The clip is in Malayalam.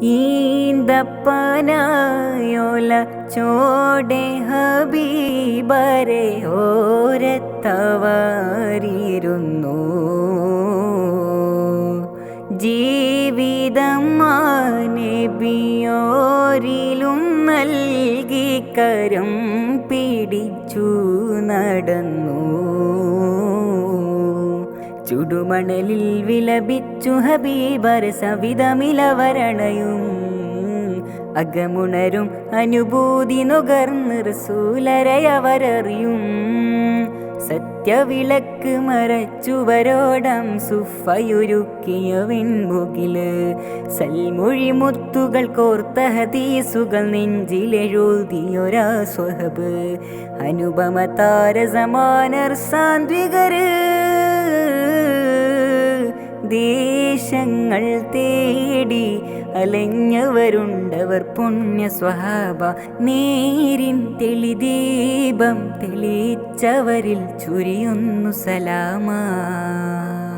ഈന്തപ്പനായോല ചോടെ ഹബീബരെ ഓരത്തവരിരുന്നു. ജീവിതം നബിയോരിലും നൽകി കരം പിടിച്ചു നടന്നു. ചുടുമണലിൽ വിലപിച്ചു ഹബീബർ സവിധമിലവരണയും അകമുണരും അനുഭൂതി നുകർന്ന് റസൂലരയവരറിയും. സത്യവിളക്ക് മറച്ചുവരോടം സുഫയുരുക്കിയ വെൺമുകില് സൽമൊഴി മുത്തുകൾ കോർത്ത ഹദീസുകൾ നെഞ്ചിലെഴുതിയൊരാ സ്വഹബ്. അനുപമ താരസമാനർ സാന്ത്വികര് ദേശങ്ങൾ തേടി അലഞ്ഞവരുണ്ടവർ പുണ്യ സ്വഹാബ. നേരിൻ തെളിദീപം തെളിച്ചവരിൽ ചുരിയുന്നു സലാമാ.